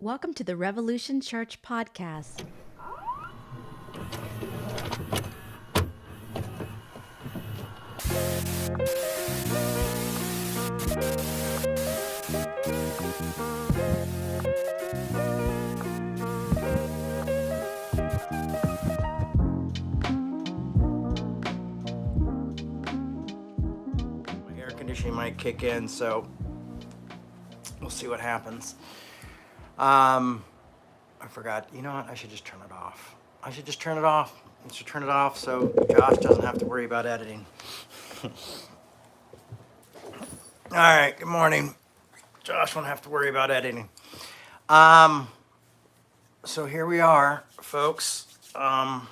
Welcome to the Revolution Church podcast. My air conditioning might kick in, so we'll see what happens. I forgot. You know what? I should just turn it off. I should turn it off so Josh doesn't have to worry about editing. All right. Good morning. Josh won't have to worry about editing. So here we are, folks. What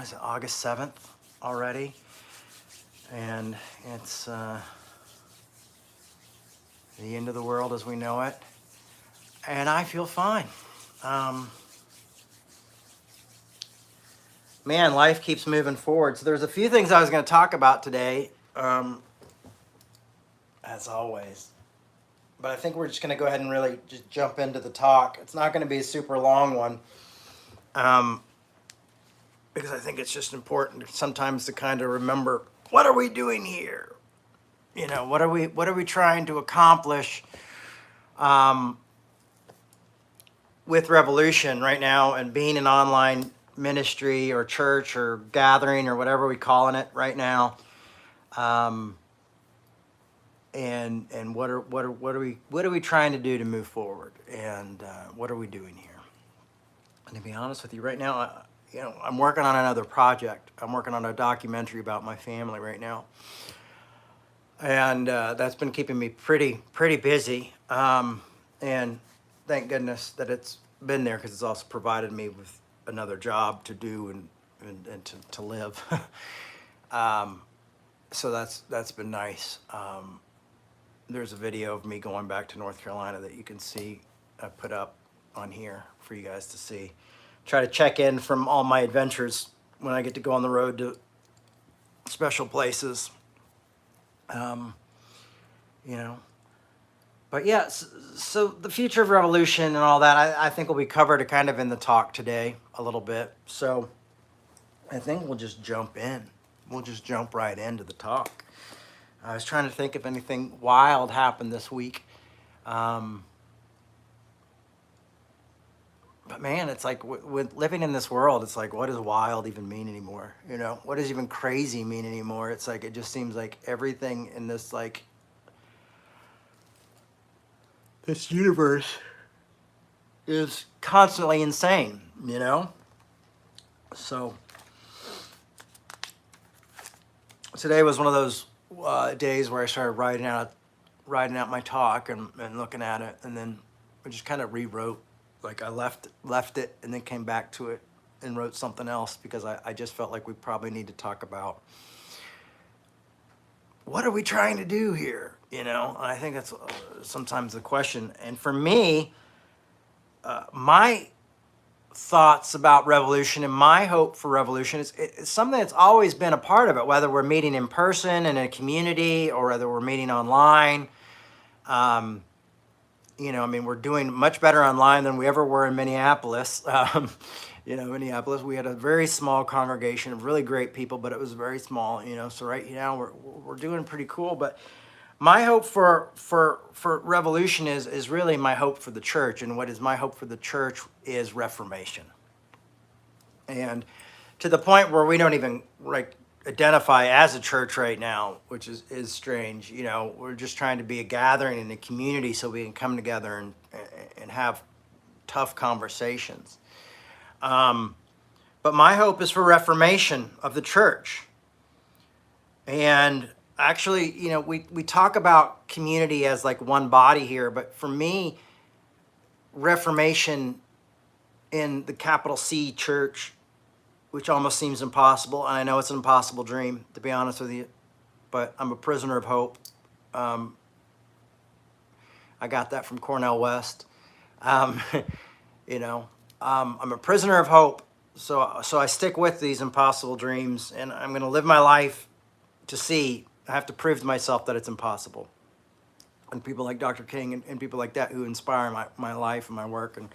is it? August 7th already, and it's the end of the world as we know it. And I feel fine. Man, life keeps moving forward. So there's a few things I was going to talk about today, as always. But I think we're just going to go ahead and really just jump into the talk. It's not going to be a super long one, because I think it's just important sometimes to kind of remember, what are we doing here? You know, what are we trying to accomplish with Revolution right now, and being an online ministry or church or gathering or whatever we're calling it right now, and what are we trying to do to move forward, and what are we doing here? And to be honest with you, right now, I'm working on another project. I'm working on a documentary about my family right now, and that's been keeping me pretty busy. And thank goodness that it's been there, because it's also provided me with another job to do and to live. So that's been nice. There's a video of me going back to North Carolina that you can see. I put up on here for you guys to see. Try to check in from all my adventures when I get to go on the road to special places. But yeah, so the future of Revolution and all that, I think will be covered kind of in the talk today a little bit. So I think we'll just jump in. We'll just jump right into the talk. I was trying to think if anything wild happened this week. But man, it's like with living in this world, it's like, what does wild even mean anymore? What does even crazy mean anymore? It's like, it just seems like everything in this, like, this universe is constantly insane, So today was one of those days where I started writing out my talk and looking at it, and then I just kind of rewrote. Like, I left it and then came back to it and wrote something else, because I just felt like we probably need to talk about, what are we trying to do here? I think that's sometimes the question. And for me, my thoughts about Revolution and my hope for Revolution is it's something that's always been a part of it, whether we're meeting in person in a community or whether we're meeting online. We're doing much better online than we ever were in Minneapolis. Minneapolis, we had a very small congregation of really great people, but it was very small, so right now we're doing pretty cool. But my hope for Revolution is really my hope for the church, and what is my hope for the church is Reformation. And to the point where we don't even identify as a church right now, which is strange. We're just trying to be a gathering in a community so we can come together and have tough conversations. But my hope is for reformation of the church. And actually, we talk about community as like one body here, but for me, reformation in the capital C church, which almost seems impossible, and I know it's an impossible dream, to be honest with you, but I'm a prisoner of hope. I got that from Cornell West. I'm a prisoner of hope, so I stick with these impossible dreams, and I'm going to live my life to see. I have to prove to myself that it's impossible. and people like Dr. King and people like that who inspire my life and my work, and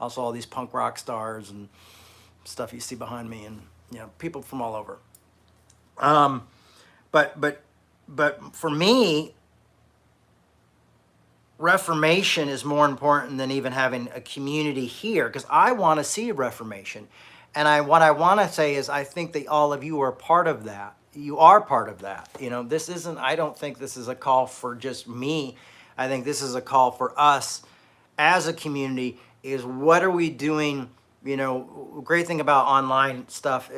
also all these punk rock stars and stuff you see behind me, and people from all over. But for me, Reformation is more important than even having a community here, because I want to see Reformation. And what I want to say is I think that all of you are part of that. You are part of that. This isn't, I don't think this is a call for just me. I think this is a call for us as a community, is what are we doing? Great thing about online stuff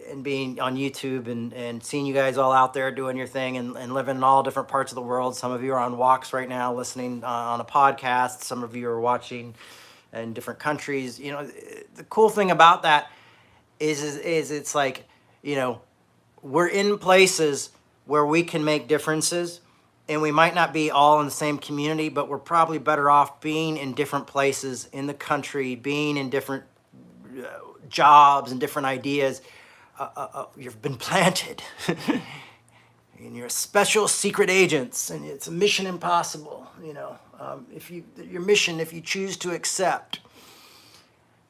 and being on YouTube and seeing you guys all out there doing your thing and living in all different parts of the world. Some of you are on walks right now listening on a podcast. Some of you are watching in different countries. The cool thing about that is it's like, we're in places where we can make differences, and we might not be all in the same community, but we're probably better off being in different places in the country, being in different jobs and different ideas. You've been planted and you're special secret agents, and it's a mission impossible. Your mission, if you choose to accept,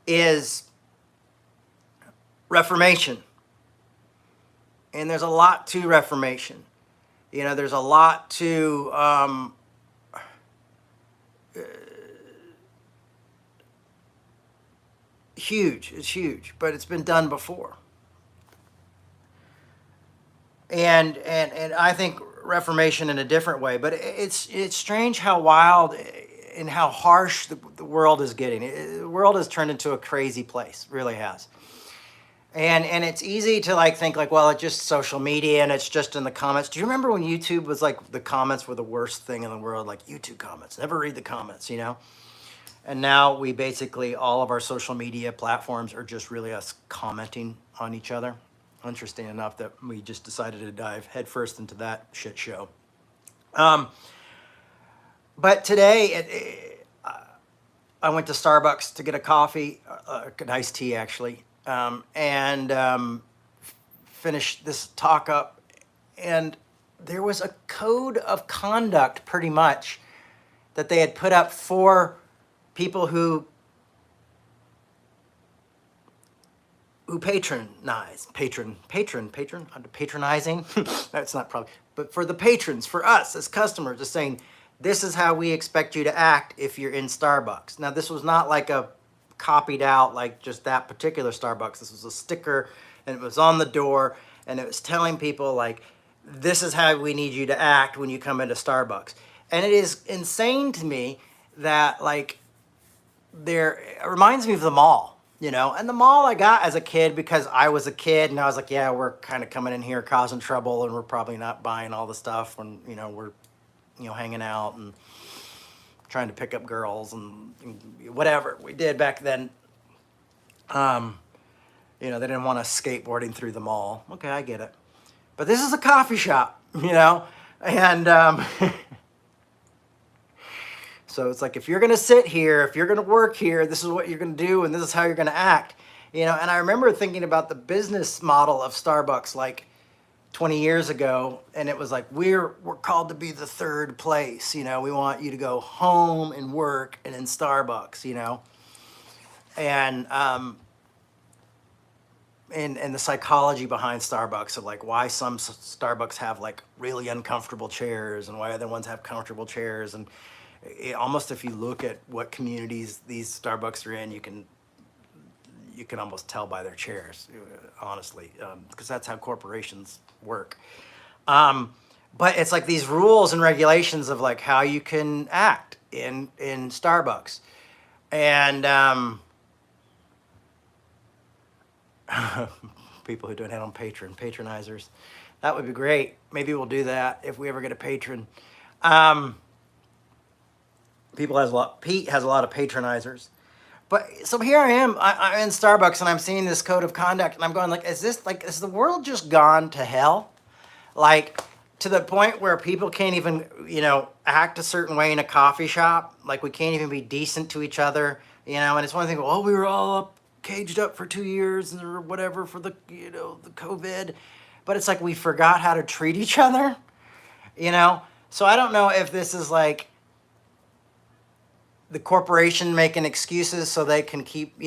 is Reformation. And there's a lot to Reformation. There's a lot to huge. It's huge, but it's been done before. And I think Reformation in a different way, but it's strange how wild and how harsh the world is getting. The world has turned into a crazy place, really has. And it's easy to think well, it's just social media and it's just in the comments. Do you remember when YouTube was the comments were the worst thing in the world? YouTube comments, never read the comments, And now we basically, all of our social media platforms are just really us commenting on each other. Interesting enough that we just decided to dive headfirst into that shit show. But today, I went to Starbucks to get a coffee, an iced tea actually, and finished this talk up. And there was a code of conduct, pretty much, that they had put up for people who patronizing. That's not probably, but for the patrons, for us as customers, is saying, this is how we expect you to act if you're in Starbucks. Now, this was not a copied out, just that particular Starbucks. This was a sticker, and it was on the door, and it was telling people, this is how we need you to act when you come into Starbucks. And it is insane to me that, it reminds me of the mall. And the mall I got as a kid because I was a kid, and I was yeah, we're kind of coming in here causing trouble, and we're probably not buying all the stuff when, we're, hanging out and trying to pick up girls and whatever we did back then. They didn't want us skateboarding through the mall. Okay, I get it. But this is a coffee shop, and so it's if you're going to sit here, if you're going to work here, this is what you're going to do, and this is how you're going to act. And I remember thinking about the business model of Starbucks 20 years ago, and it was we're called to be the third place. We want you to go home and work and in Starbucks, and the psychology behind Starbucks of why some Starbucks have really uncomfortable chairs and why other ones have comfortable chairs. And almost, if you look at what communities these Starbucks are in, you can almost tell by their chairs, honestly, because that's how corporations work. But it's these rules and regulations of how you can act in Starbucks. And people who don't have on patronizers. That would be great. Maybe we'll do that if we ever get a patron. Pete has a lot of patronizers. But so here I am, I'm in Starbucks, and I'm seeing this code of conduct, and I'm going is the world just gone to hell? To the point where people can't even, act a certain way in a coffee shop. We can't even be decent to each other, and it's one thing, we were all caged up for 2 years or whatever for the, the COVID. But it's we forgot how to treat each other, So I don't know if this is the corporation making excuses so they can keep,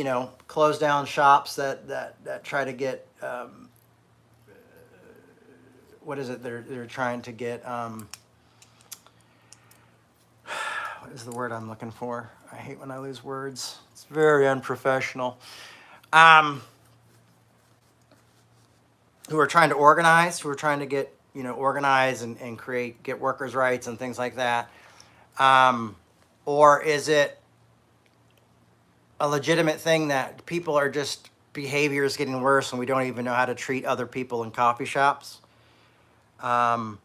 close down shops that try to get, what is it? They're trying to get, what is the word I'm looking for? I hate when I lose words. It's very unprofessional. Who are trying to organize, who are trying to get, organize and get workers' rights and things like that. Or is it a legitimate thing that people are just, behavior is getting worse and we don't even know how to treat other people in coffee shops? Or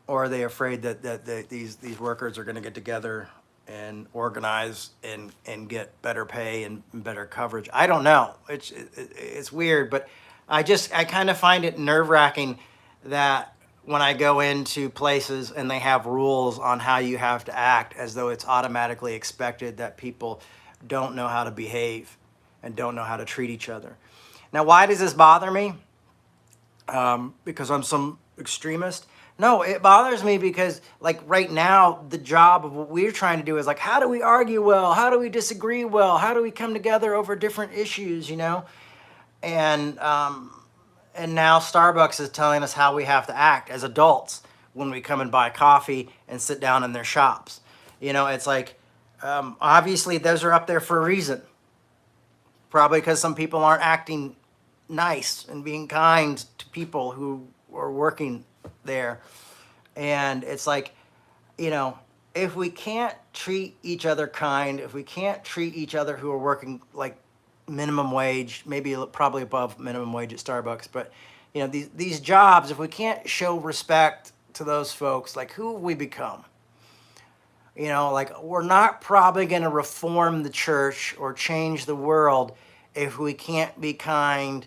are they afraid that these workers are going to get together and organize and get better pay and better coverage? I don't know. It's weird, but I kind of find it nerve-wracking that when I go into places and they have rules on how you have to act, as though it's automatically expected that people don't know how to behave and don't know how to treat each other. Now, why does this bother me? Because I'm some extremist? No, it bothers me because, like, right now, the job of what we're trying to do is, like, how do we argue well? How do we disagree well? How do we come together over different issues, And now Starbucks is telling us how we have to act as adults when we come and buy coffee and sit down in their shops. It's like, obviously, those are up there for a reason. Probably because some people aren't acting nice and being kind to people who are working there. And it's like, if we can't treat each other kind, if we can't treat each other who are working like minimum wage, maybe probably above minimum wage at Starbucks, but these jobs, if we can't show respect to those folks, like, who have we become? Like, we're not probably going to reform the church or change the world if we can't be kind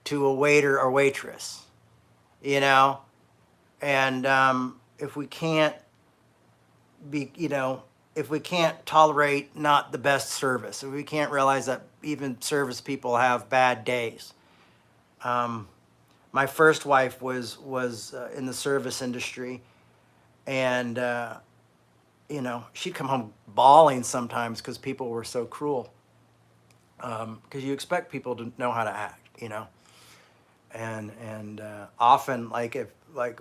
to a waiter or waitress, and if we can't be, if we can't tolerate not the best service, if we can't realize that even service people have bad days. My first wife was in the service industry, and she'd come home bawling sometimes because people were so cruel. Because you expect people to know how to act, and often, if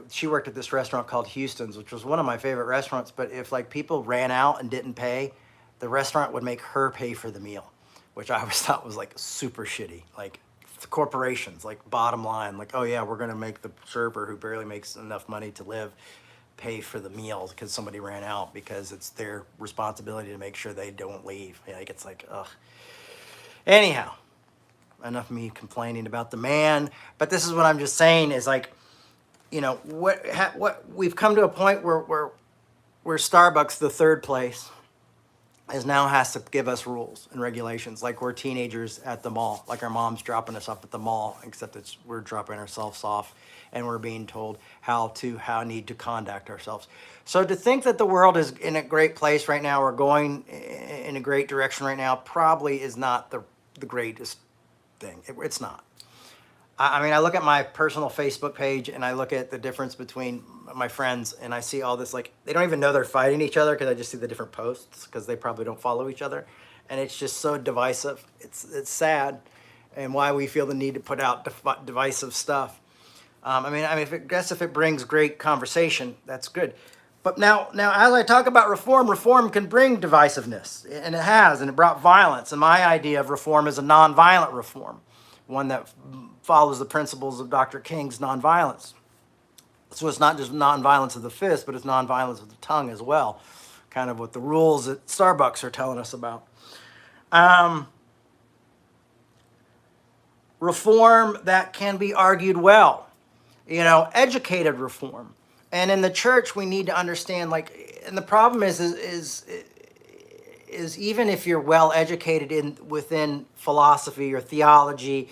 she worked at this restaurant called Houston's, which was one of my favorite restaurants, but if people ran out and didn't pay, the restaurant would make her pay for the meal, which I always thought was super shitty. Corporations, bottom line, oh yeah, we're gonna make the server who barely makes enough money to live pay for the meal because somebody ran out, because it's their responsibility to make sure they don't leave. It's ugh. Anyhow, enough of me complaining about the man, but this is what I'm just saying is what we've come to a point where Starbucks, the third place, now has to give us rules and regulations, like we're teenagers at the mall, like our mom's dropping us off at the mall, except we're dropping ourselves off and we're being told how need to conduct ourselves. So to think that the world is in a great place right now, or going in a great direction right now, probably is not the greatest thing. It's not. I mean, I look at my personal Facebook page and I look at the difference between my friends, and I see all this, they don't even know they're fighting each other because I just see the different posts because they probably don't follow each other. And it's just so divisive. It's sad, and why we feel the need to put out divisive stuff. If it brings great conversation, that's good. But now, as I talk about reform can bring divisiveness, and it has, and it brought violence. And my idea of reform is a nonviolent reform, one that follows the principles of Dr. King's nonviolence. So it's not just nonviolence of the fist, but it's nonviolence of the tongue as well, kind of what the rules at Starbucks are telling us about. Reform that can be argued well, educated reform. And in the church, we need to understand, and the problem is even if you're well educated within philosophy or theology,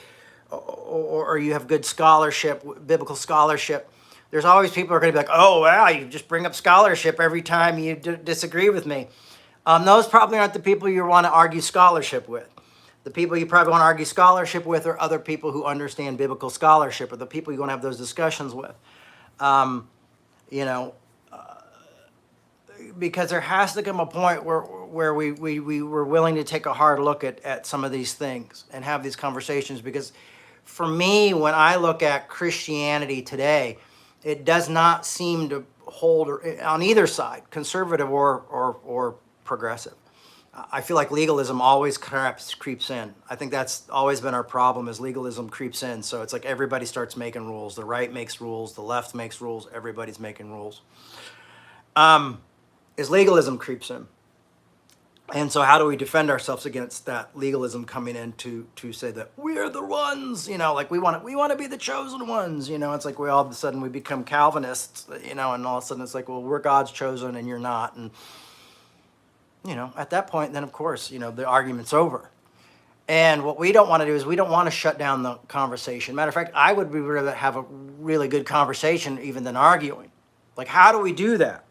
or you have good scholarship, biblical scholarship, there's always people who are going to be like, oh, well, you just bring up scholarship every time you disagree with me. Those probably aren't the people you want to argue scholarship with. The people you probably want to argue scholarship with are other people who understand biblical scholarship, or the people you want to have those discussions with. because there has to come a point where we were willing to take a hard look at some of these things and have these conversations. Because for me, when I look at Christianity today, it does not seem to hold on either side, conservative or progressive. I feel like legalism always creeps in. I think that's always been our problem, is legalism creeps in. So it's like everybody starts making rules. The right makes rules, the left makes rules, everybody's making rules. Is legalism creeps in. And so how do we defend ourselves against that legalism coming in to say that we're the ones, like we want to be the chosen ones, it's like we all of a sudden we become Calvinists, and all of a sudden it's like, well, we're God's chosen and you're not. And, at that point, then of course, the argument's over. And what we don't want to do is we don't want to shut down the conversation. Matter of fact, I would rather have a really good conversation even than arguing. Like, how do we do that?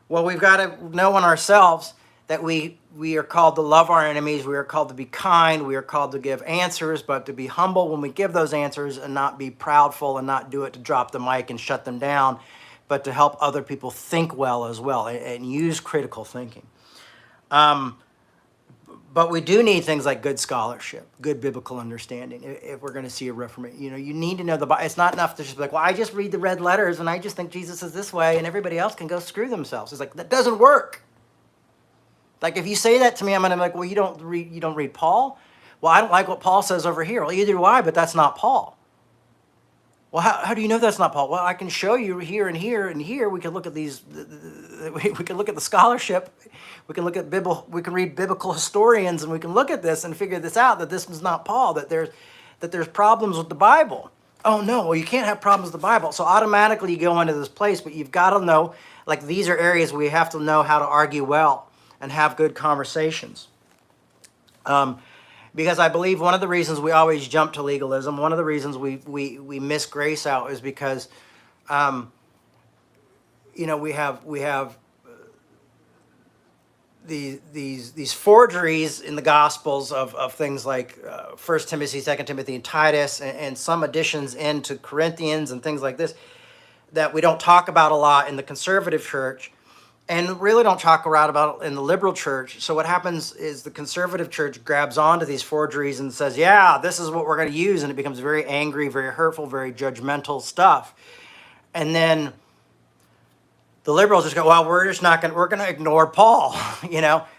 Well, we've got to know in ourselves that we are called to love our enemies. We are called to be kind. We are called to give answers, but to be humble when we give those answers and not be proudful and not do it to drop the mic and shut them down, but to help other people think well as well and use critical thinking. But we do need things like good scholarship, good biblical understanding if we're going to see a Reformation. You need to know the Bible. It's not enough to just be like, well, I just read the red letters and I just think Jesus is this way and everybody else can go screw themselves. It's like, that doesn't work. Like, if you say that to me, I'm going to be like, well, you don't read Paul? Well, I don't like what Paul says over here. Well, either do I, but that's not Paul. Well, how do you know that's not Paul? Well, I can show you here and here and here. We can look at these. We can look at the scholarship. We can look at we can read biblical historians, and we can look at this and figure this out. That this was not Paul. That there's problems with the Bible. Oh no! Well, you can't have problems with the Bible. So automatically you go into this place, but you've got to know. Like, these are areas where you have to know how to argue well and have good conversations. Because I believe one of the reasons we always jump to legalism, one of the reasons we miss grace out is because, we have these forgeries in the Gospels of things like 1 Timothy, 2 Timothy, and Titus, and some additions into Corinthians and things like this that we don't talk about a lot in the conservative church. And really don't talk around about it in the liberal church. So what happens is the conservative church grabs onto these forgeries and says, yeah, this is what we're going to use. And it becomes very angry, very hurtful, very judgmental stuff. And then the liberals just go, well, we're going to ignore Paul,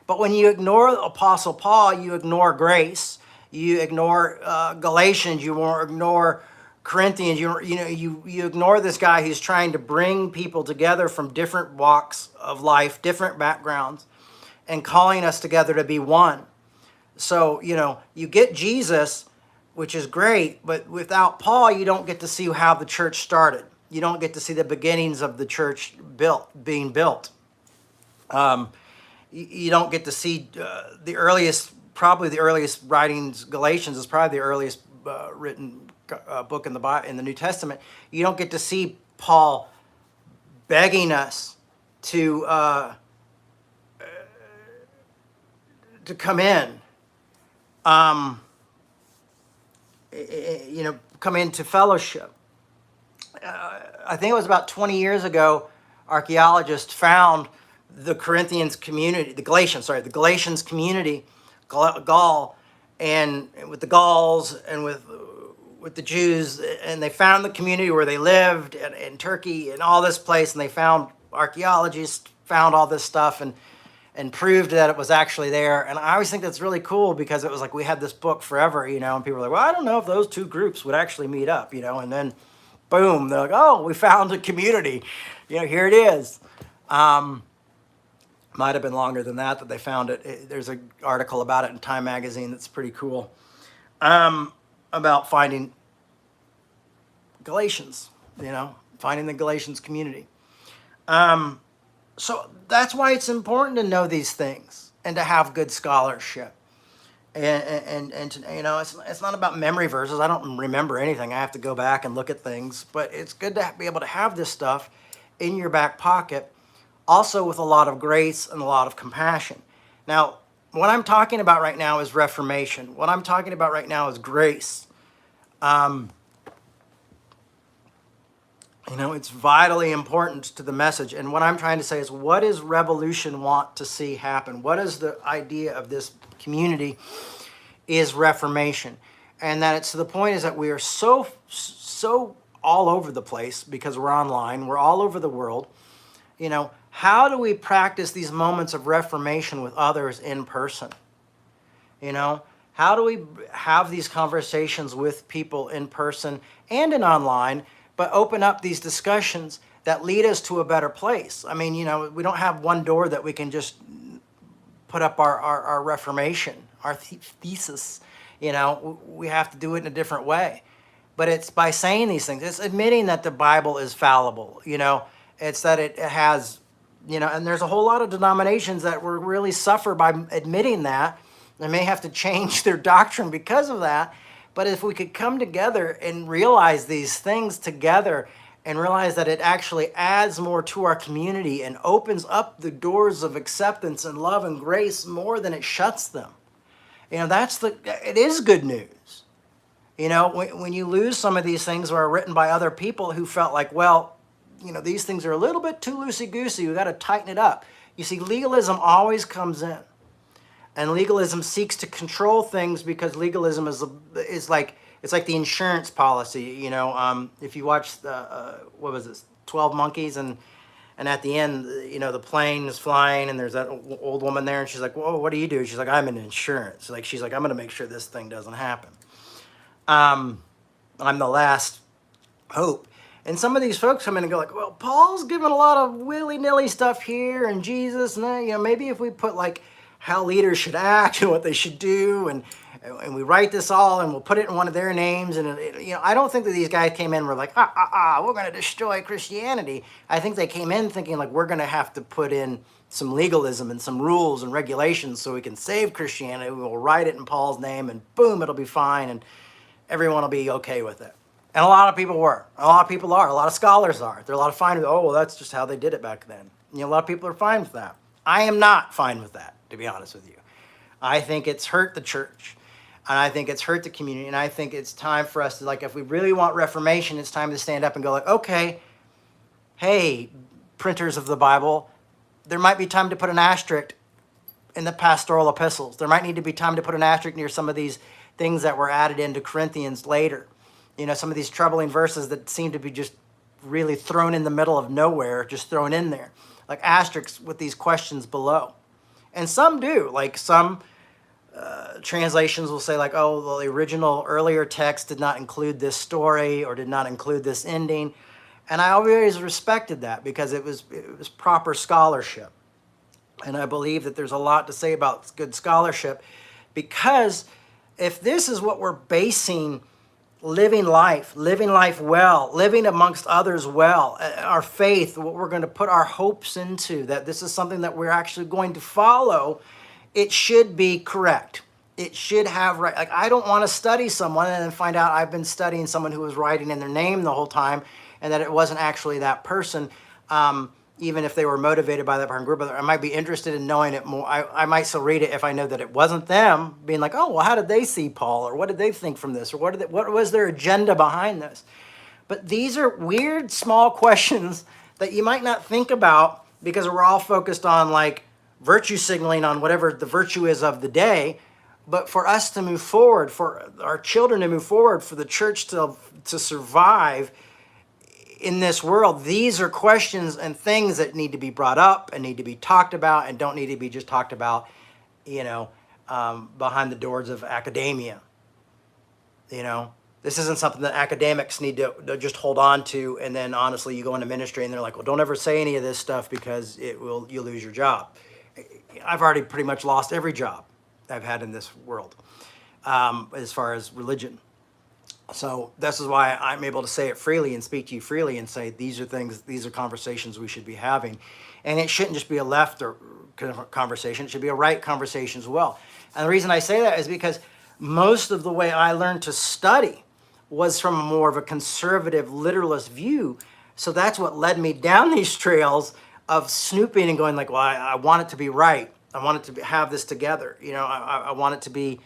But when you ignore Apostle Paul, you ignore grace. You ignore Galatians. You won't ignore Corinthians. You ignore this guy who's trying to bring people together from different walks of life, different backgrounds, and calling us together to be one. So, you get Jesus, which is great, but without Paul, you don't get to see how the church started. You don't get to see the beginnings of the church being built. You don't get to see probably the earliest writings. Galatians is probably the earliest written book in the New Testament. You don't get to see Paul begging us to come in, come into fellowship. I think it was about 20 years ago, archaeologists found the Galatians community, Gaul, and with the Gauls and with the Jews, and they found the community where they lived in Turkey and all this place, and they found archaeologists found all this stuff and proved that it was actually there. And I always think that's really cool because it was like we had this book forever, and people were like, well, I don't know if those two groups would actually meet up, and then boom, they're like, oh, we found a community, here it is. Might have been longer than that they found it. There's an article about it in Time magazine that's pretty cool, about finding Galatians, finding the Galatians community. So that's why it's important to know these things and to have good scholarship. And to, it's not about memory verses. I don't remember anything. I have to go back and look at things. But it's good to be able to have this stuff in your back pocket, also with a lot of grace and a lot of compassion. Now, what I'm talking about right now is Reformation. What I'm talking about right now is grace. And It's vitally important to the message. And what I'm trying to say is, what does revolution want to see happen? What is the idea of this community is Reformation? And that it's to the point is that we are so all over the place because we're online. We're all over the world. How do we practice these moments of Reformation with others in person? How do we have these conversations with people in person and in online, but open up these discussions that lead us to a better place? I mean, we don't have one door that we can just put up our Reformation, our thesis. We have to do it in a different way. But it's by saying these things. It's admitting that the Bible is fallible. It's that it has, and there's a whole lot of denominations that will really suffer by admitting that. They may have to change their doctrine because of that. But if we could come together and realize these things together and realize that it actually adds more to our community and opens up the doors of acceptance and love and grace more than it shuts them. It is good news. When you lose some of these things that are written by other people who felt like, well, these things are a little bit too loosey-goosey. We got to tighten it up. You see, legalism always comes in. And legalism seeks to control things because legalism is like, it's like the insurance policy. If you watch the, 12 Monkeys, and at the end, the plane is flying and there's that old woman there and she's like, whoa, what do you do? She's like, I'm in insurance. She's like, I'm going to make sure this thing doesn't happen. I'm the last hope. And some of these folks come in and go like, well, Paul's giving a lot of willy-nilly stuff here and Jesus, and maybe if we put like how leaders should act and what they should do, and we write this all and we'll put it in one of their names. And I don't think that these guys came in and were like, we're going to destroy Christianity. I think they came in thinking like, we're going to have to put in some legalism and some rules and regulations so we can save Christianity. We'll write it in Paul's name and boom, it'll be fine and everyone will be okay with it. And a lot of people were. A lot of people are. A lot of scholars are. There are a lot of fine with, well, that's just how they did it back then. A lot of people are fine with that. I am not fine with that, to be honest with you. I think it's hurt the church. And I think it's hurt the community. And I think it's time for us to, if we really want Reformation, it's time to stand up and go okay, hey, printers of the Bible, there might be time to put an asterisk in the pastoral epistles. There might need to be time to put an asterisk near some of these things that were added into Corinthians later. Some of these troubling verses that seem to be just really thrown in the middle of nowhere, just thrown in there. Like asterisks with these questions below. And some do. Some translations will say well, the original earlier text did not include this story or did not include this ending. And I always respected that because it was proper scholarship. And I believe that there's a lot to say about good scholarship, because if this is what we're basing living life well, living amongst others well, our faith, what we're going to put our hopes into, that this is something that we're actually going to follow, it should be correct. It should have right. I don't want to study someone and then find out I've been studying someone who was writing in their name the whole time and that it wasn't actually that person, even if they were motivated by that part group. I might be interested in knowing it more. I might still read it if I know that it wasn't them, being like, oh, well, how did they see Paul? Or what did they think from this? Or what was their agenda behind this? But these are weird, small questions that you might not think about because we're all focused on virtue signaling on whatever the virtue is of the day. But for us to move forward, for our children to move forward, for the church to survive in this world, these are questions and things that need to be brought up and need to be talked about and don't need to be just talked about, behind the doors of academia. This isn't something that academics need to just hold on to, and then honestly you go into ministry and they're like, well, don't ever say any of this stuff because you'll lose your job. I've already pretty much lost every job I've had in this world, as far as religion. So this is why I'm able to say it freely and speak to you freely and say these are conversations we should be having. And it shouldn't just be a left or conversation, it should be a right conversation as well. And the reason I say that is because most of the way I learned to study was from more of a conservative literalist view. So that's what led me down these trails of snooping and going well, I want it to be right. I want it to have this together. I want it to be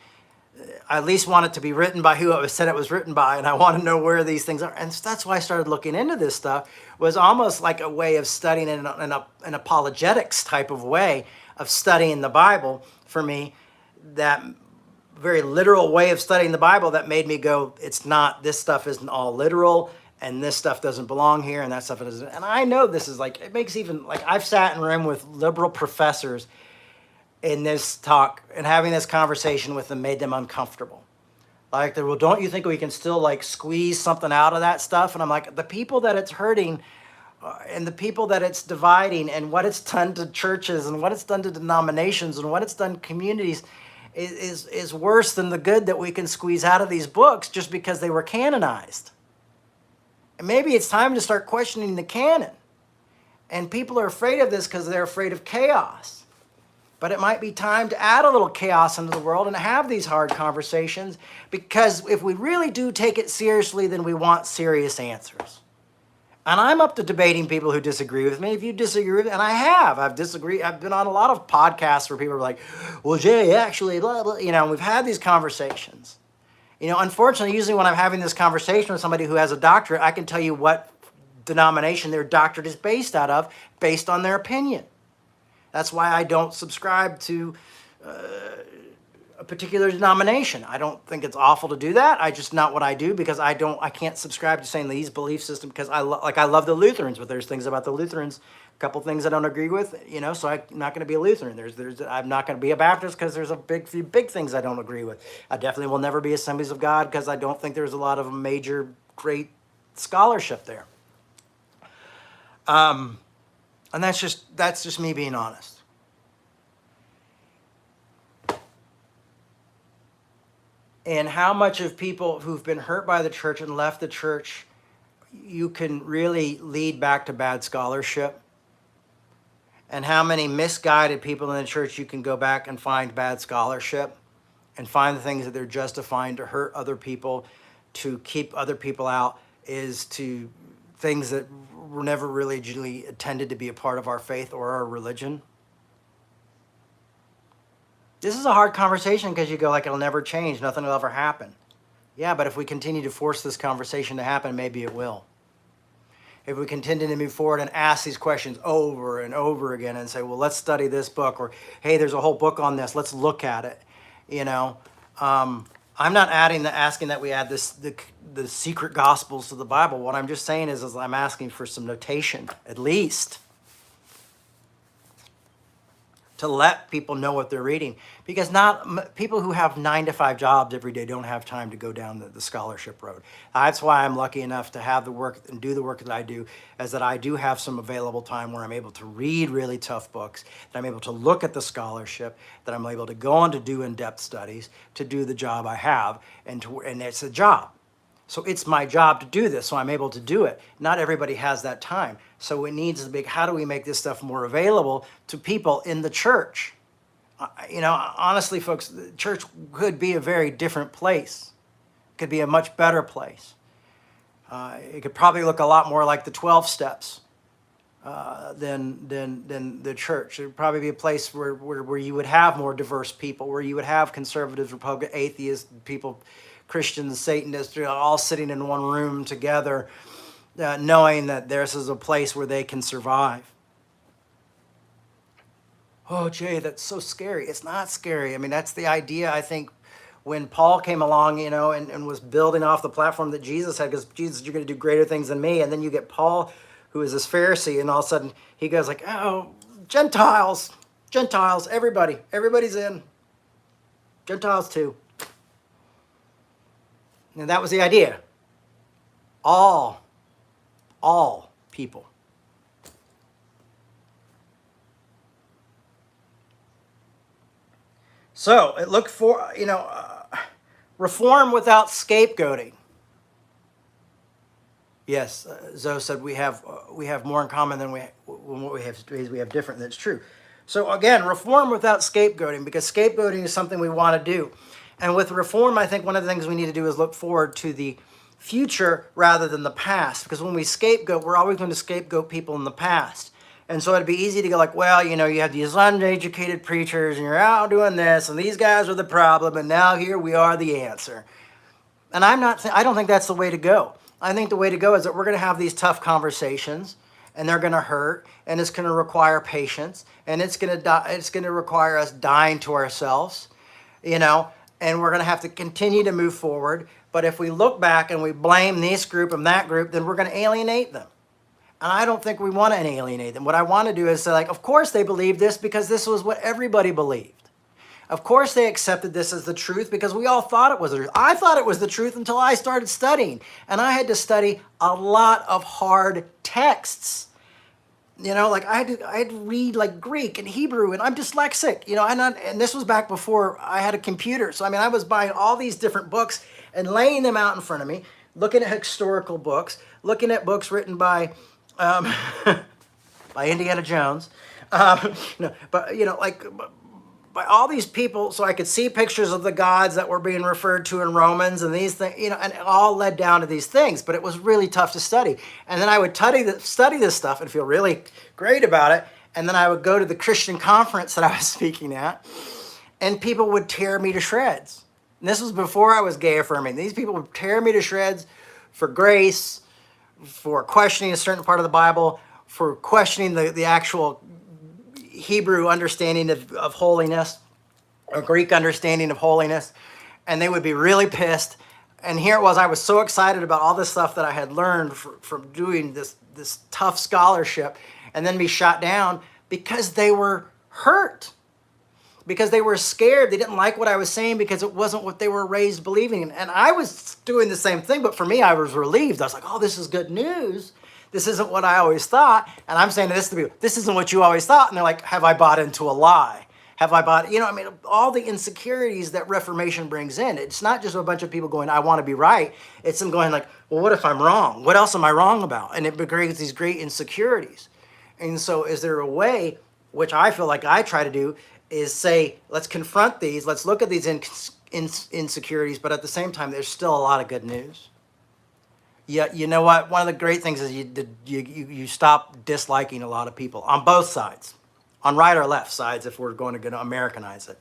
I at least want it to be written by who it was said it was written by, and I want to know where these things are. And that's why I started looking into this stuff. Was almost like a way of studying in an apologetics type of way of studying the Bible for me. That very literal way of studying the Bible that made me go, it's not, this stuff isn't all literal, and this stuff doesn't belong here, and that stuff doesn't. And I know this is like, it makes even, like, I've sat in a room with liberal professors in this talk, and having this conversation with them made them uncomfortable. Like, well, don't you think we can still like squeeze something out of that stuff? And I'm like, the people that it's hurting and the people that it's dividing and what it's done to churches and what it's done to denominations and what it's done to communities is worse than the good that we can squeeze out of these books just because they were canonized. And maybe it's time to start questioning the canon. And people are afraid of this because they're afraid of chaos. But it might be time to add a little chaos into the world and have these hard conversations, because if we really do take it seriously, then we want serious answers. And I'm up to debating people who disagree with me. If you disagree with me, and I've disagreed. I've been on a lot of podcasts where people are like, well, Jay, actually, blah, blah, and we've had these conversations. Unfortunately, usually when I'm having this conversation with somebody who has a doctorate, I can tell you what denomination their doctorate is based out of, based on their opinion. That's why I don't subscribe to a particular denomination. I don't think it's awful to do that. I just not what I do, because I can't subscribe to saying these belief system, because I love the Lutherans, but there's things about the Lutherans, a couple things I don't agree with, so I'm not going to be a Lutheran. I'm not going to be a Baptist because there's a few big things I don't agree with. I definitely will never be Assemblies of God because I don't think there's a lot of major great scholarship there. And that's just me being honest. And how much of people who've been hurt by the church and left the church you can really lead back to bad scholarship, and how many misguided people in the church you can go back and find bad scholarship and find the things that they're justifying to hurt other people, to keep other people out, is to things that were never really intended to be a part of our faith or our religion. This is a hard conversation because you go like, it'll never change, nothing will ever happen. Yeah, but if we continue to force this conversation to happen, maybe it will. If we continue to move forward and ask these questions over and over again and say, well, let's study this book, or, hey, there's a whole book on this, let's look at it. I'm not asking that we add the secret gospels to the Bible. What I'm just saying is I'm asking for some notation, at least, to let people know what they're reading. Because people who have 9-to-5 jobs every day don't have time to go down the scholarship road. That's why I'm lucky enough to have the work and do the work that I do, is that I do have some available time where I'm able to read really tough books, that I'm able to look at the scholarship, that I'm able to go on to do in-depth studies, to do the job I have, and it's a job. So it's my job to do this, so I'm able to do it. Not everybody has that time. So it needs to be, how do we make this stuff more available to people in the church? Honestly, folks, the church could be a very different place. It could be a much better place. It could probably look a lot more like the 12 steps than the church. It would probably be a place where you would have more diverse people, where you would have conservatives, Republicans, atheists, people, Christians, Satanists, all sitting in one room together, knowing that this is a place where they can survive. Oh, Jay, that's so scary. It's not scary. I mean, that's the idea, I think, when Paul came along, and was building off the platform that Jesus had, because Jesus, you're going to do greater things than me. And then you get Paul, who is this Pharisee, and all of a sudden he goes like, oh, Gentiles, everybody's in. Gentiles too. And that was the idea. All people. So look for, reform without scapegoating. Yes, Zoe said we have more in common than what we have different. That's true. So again, reform without scapegoating, because scapegoating is something we want to do. And with reform, I think one of the things we need to do is look forward to the future rather than the past. Because when we scapegoat, we're always going to scapegoat people in the past. And so it'd be easy to go like, well, you have these uneducated preachers and you're out doing this and these guys are the problem and now here we are the answer. And I don't think that's the way to go. I think the way to go is that we're going to have these tough conversations and they're going to hurt and it's going to require patience and it's going to require us dying to ourselves, and we're going to have to continue to move forward. But if we look back and we blame this group and that group, then we're going to alienate them. And I don't think we want to alienate them. What I want to do is say, like, of course they believe this because this was what everybody believed. Of course they accepted this as the truth because we all thought it was the truth. I thought it was the truth until I started studying. And I had to study a lot of hard texts. Like I had to read like Greek and Hebrew, and I'm dyslexic, and this was back before I had a computer. So, I was buying all these different books and laying them out in front of me, looking at historical books, looking at books written by by Indiana Jones, by all these people, so I could see pictures of the gods that were being referred to in Romans and these things, and it all led down to these things, but it was really tough to study. And then I would study this stuff and feel really great about it, and then I would go to the Christian conference that I was speaking at, and people would tear me to shreds. And this was before I was gay affirming. These people would tear me to shreds for grace, for questioning a certain part of the Bible, for questioning the actual Hebrew understanding of holiness, or Greek understanding of holiness, and they would be really pissed. And here it was, I was so excited about all this stuff that I had learned from doing this tough scholarship, and then be shot down because they were hurt, because they were scared. They didn't like what I was saying because it wasn't what they were raised believing in. And I was doing the same thing, but for me, I was relieved. I was like, oh, this is good news. This isn't what I always thought. And I'm saying to this to people, this isn't what you always thought. And they're like, have I bought into a lie? Have I bought, all the insecurities that Reformation brings in. It's not just a bunch of people going, I want to be right. It's them going like, well, what if I'm wrong? What else am I wrong about? And it creates these great insecurities. And so is there a way, which I feel like I try to do, is say, let's confront these. Let's look at these insecurities. But at the same time, there's still a lot of good news. Yeah, you know what? One of the great things is you stop disliking a lot of people on both sides, on right or left sides, if we're going to Americanize it.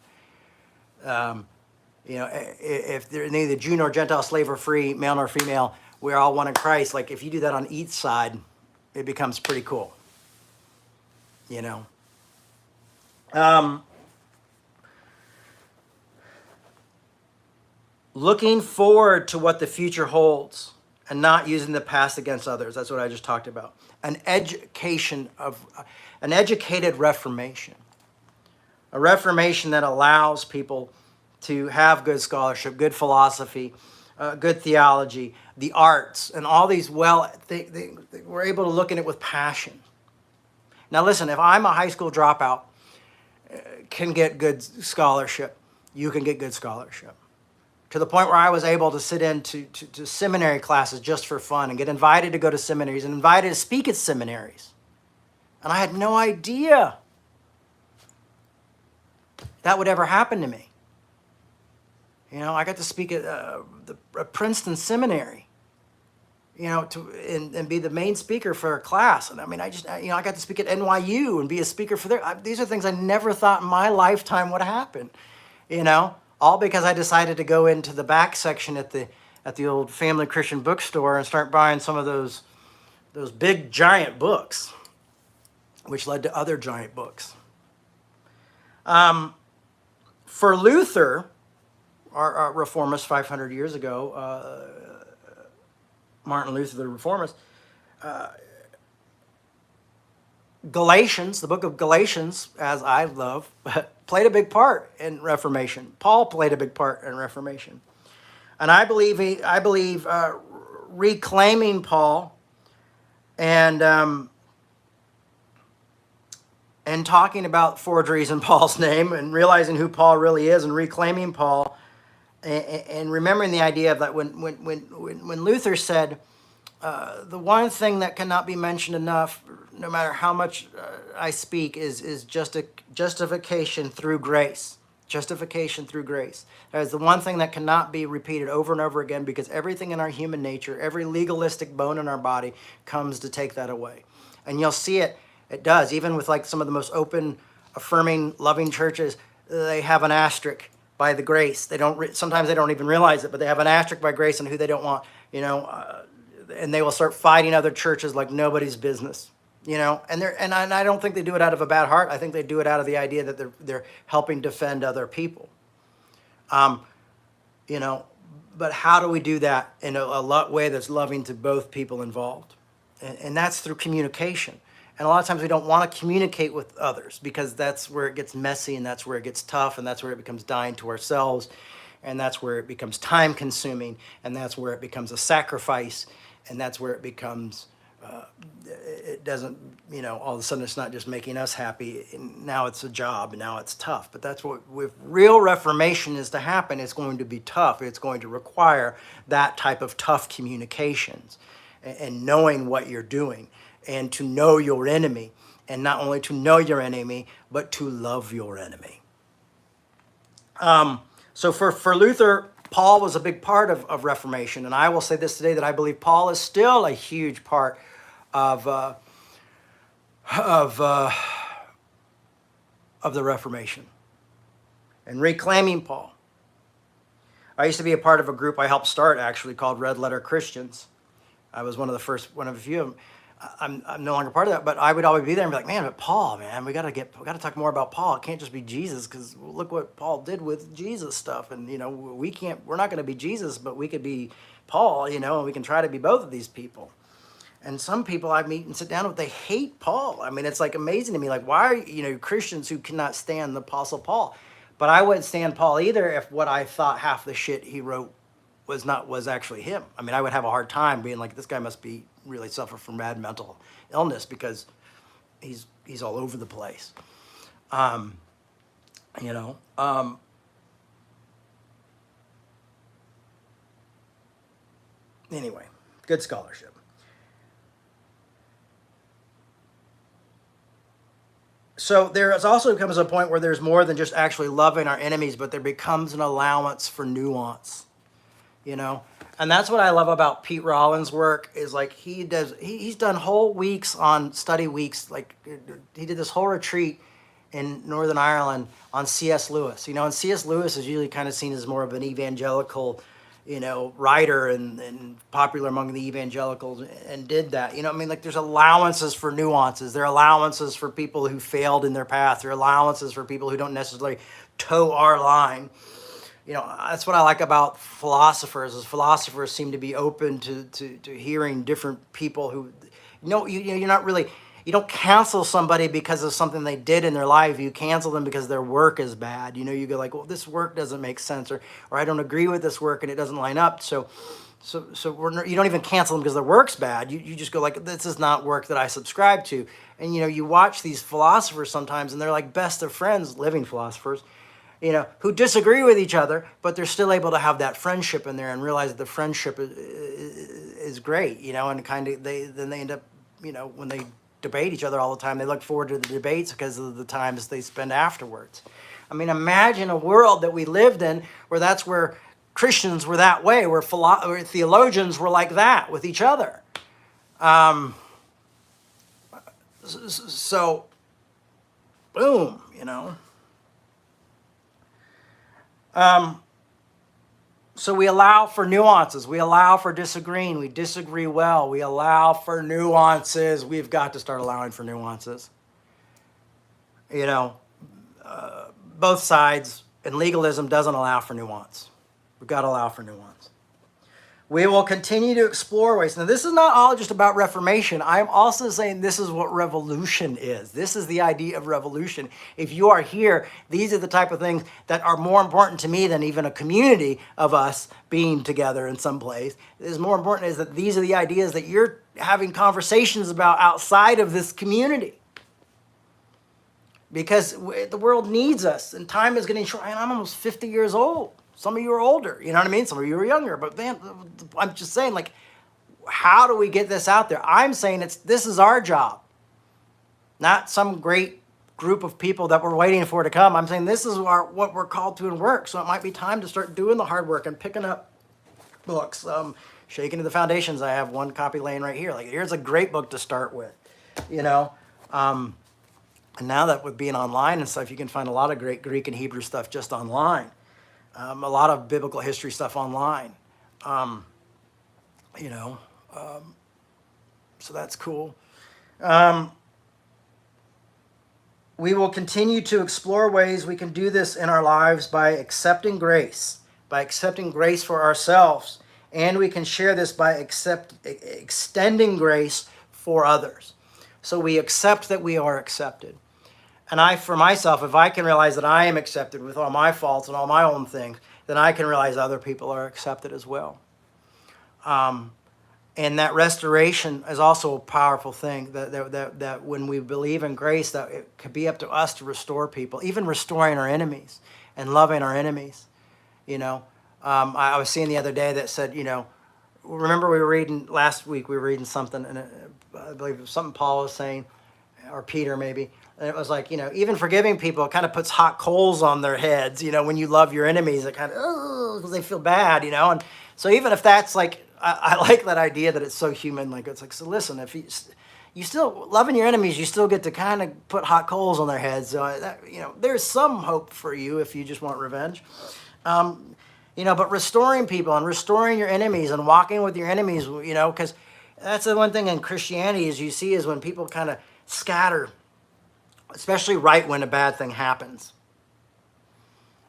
If they're neither Jew nor Gentile, slave or free, male nor female, we're all one in Christ. Like if you do that on each side, it becomes pretty cool. Looking forward to what the future holds, and not using the past against others. That's what I just talked about. An educated Reformation. A Reformation that allows people to have good scholarship, good philosophy, good theology, the arts, and all these they were able to look at it with passion. Now listen, if I'm a high school dropout, can get good scholarship, you can get good scholarship. To the point where I was able to sit in to seminary classes just for fun and get invited to go to seminaries and invited to speak at seminaries. And I had no idea that would ever happen to me. I got to speak at Princeton Seminary, and be the main speaker for a class. And I got to speak at NYU and be a speaker for these are things I never thought in my lifetime would happen, all because I decided to go into the back section at the old Family Christian bookstore and start buying some of those big giant books, which led to other giant books. For Luther, our reformist 500 years ago, Martin Luther, the reformist, Galatians, the book of Galatians, as I love, played a big part in Reformation. Paul played a big part in Reformation. And I believe reclaiming Paul and talking about forgeries in Paul's name and realizing who Paul really is and reclaiming Paul and remembering the idea of that when Luther said, the one thing that cannot be mentioned enough, no matter how much I speak, is justification through grace. Justification through grace. That is the one thing that cannot be repeated over and over again, because everything in our human nature, every legalistic bone in our body comes to take that away. And you'll see it It does. Even with like some of the most open, affirming, loving churches, they have an asterisk by the grace. They don't. Sometimes they don't even realize it, but they have an asterisk by grace and who they don't want. And they will start fighting other churches like nobody's business. And I don't think they do it out of a bad heart. I think they do it out of the idea that they're helping defend other people. But how do we do that in a way that's loving to both people involved? And that's through communication. And a lot of times we don't want to communicate with others because that's where it gets messy, and that's where it gets tough, and that's where it becomes dying to ourselves, and that's where it becomes time consuming, and that's where it becomes a sacrifice, and that's where it becomes, it doesn't, all of a sudden it's not just making us happy. Now it's a job, and now it's tough. But that's what, if real reformation is to happen, it's going to be tough. It's going to require that type of tough communications and knowing what you're doing, and to know your enemy, and not only to know your enemy, but to love your enemy. So for Luther, Paul was a big part of Reformation, and I will say this today, that I believe Paul is still a huge part of the Reformation and reclaiming Paul. I used to be a part of a group I helped start, actually, called Red Letter Christians. I was one of a few of them. I'm no longer part of that, but I would always be there and be like, man, but Paul, man, we got to talk more about Paul. It can't just be Jesus, because look what Paul did with Jesus stuff. And, we're not going to be Jesus, but we could be Paul, and we can try to be both of these people. And some people I meet and sit down with, they hate Paul. I mean, it's like amazing to me. Like, why are, Christians who cannot stand the Apostle Paul? But I wouldn't stand Paul either if what I thought half the shit he wrote was actually him. I mean, I would have a hard time being like, this guy must be really suffer from bad mental illness, because he's all over the place. Anyway, good scholarship. So there also comes a point where there's more than just actually loving our enemies, but there becomes an allowance for nuance. And that's what I love about Pete Rollins' work, is like he's done whole weeks on study weeks. Like he did this whole retreat in Northern Ireland on C.S. Lewis. And C.S. Lewis is usually kind of seen as more of an evangelical, writer and popular among the evangelicals, and did that. There's allowances for nuances. There are allowances for people who failed in their path. There are allowances for people who don't necessarily toe our line. That's what I like about philosophers, is philosophers seem to be open to hearing different people who, you're not really, you don't cancel somebody because of something they did in their life. You cancel them because their work is bad. You go like, well, this work doesn't make sense, or I don't agree with this work and it doesn't line up. So you don't even cancel them because their work's bad. You just go like, this is not work that I subscribe to. And, you watch these philosophers sometimes, and they're like best of friends, living philosophers, who disagree with each other, but they're still able to have that friendship in there and realize that the friendship is great, and kind of they end up, when they debate each other all the time, they look forward to the debates because of the times they spend afterwards. I mean, imagine a world that we lived in where that's where Christians were that way, where theologians were like that with each other. So, boom, So we allow for nuances. We allow for disagreeing. We disagree well. We allow for nuances. We've got to start allowing for nuances. Both sides, and legalism doesn't allow for nuance. We've got to allow for nuance. We will continue to explore ways. Now, this is not all just about Reformation. I'm also saying this is what revolution is. This is the idea of revolution. If you are here, these are the type of things that are more important to me than even a community of us being together in some place. What is more important is that these are the ideas that you're having conversations about outside of this community. Because the world needs us, and time is getting short. And I'm almost 50 years old. Some of you are older, you know what I mean? Some of you are younger, but man, I'm just saying, like, how do we get this out there? I'm saying this is our job, not some great group of people that we're waiting for to come. I'm saying this is what we're called to in work. So it might be time to start doing the hard work and picking up books. Shaking to the Foundations, I have one copy laying right here. Like, here's a great book to start with, And now that with being online and stuff, you can find a lot of great Greek and Hebrew stuff just online. A lot of biblical history stuff online. You know, so that's cool. We will continue to explore ways we can do this in our lives by accepting grace for ourselves, and we can share this by extending grace for others. So we accept that we are accepted. And for myself, if I can realize that I am accepted with all my faults and all my own things, then I can realize other people are accepted as well. And that restoration is also a powerful thing, that when we believe in grace, that it could be up to us to restore people, even restoring our enemies and loving our enemies. You know, I was seeing the other day that said, you know, remember last week we were reading something, and I believe it was something Paul was saying, or Peter maybe, and it was like, you know, even forgiving people, it kind of puts hot coals on their heads. You know, when you love your enemies, it kind of, because they feel bad, you know. And so even if that's like, I like that idea that it's so human. Like, it's like, so listen, if you still loving your enemies, you still get to kind of put hot coals on their heads. So you know, there's some hope for you if you just want revenge. You know, but restoring people and restoring your enemies and walking with your enemies, you know, because that's the one thing in Christianity is you see is when people kind of scatter, especially right when a bad thing happens.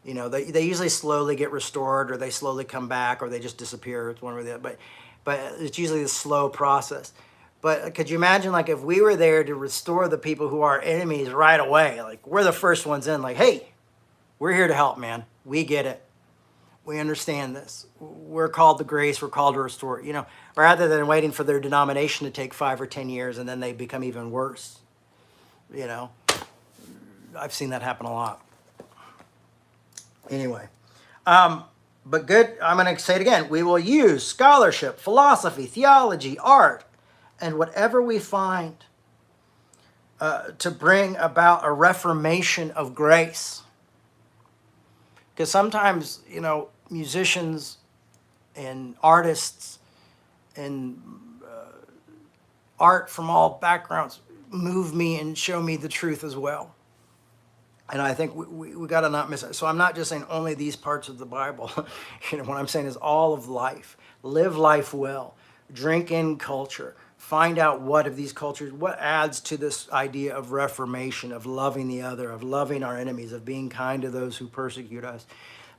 You know, they usually slowly get restored, or they slowly come back, or they just disappear. It's one or the other. But it's usually a slow process. But could you imagine, like, if we were there to restore the people who are enemies right away? Like, we're the first ones in. Like, hey, we're here to help, man. We get it. We understand this. We're called to grace. We're called to restore. You know, rather than waiting for their denomination to take 5 or 10 years and then they become even worse. You know, I've seen that happen a lot. Anyway, but good, I'm going to say it again. We will use scholarship, philosophy, theology, art, and whatever we find to bring about a reformation of grace. Because sometimes, you know, musicians and artists and art from all backgrounds move me and show me the truth as well. And I think we got to not miss it. So I'm not just saying only these parts of the Bible. You know, what I'm saying is all of life. Live life well. Drink in culture. Find out what of these cultures, what adds to this idea of reformation, of loving the other, of loving our enemies, of being kind to those who persecute us,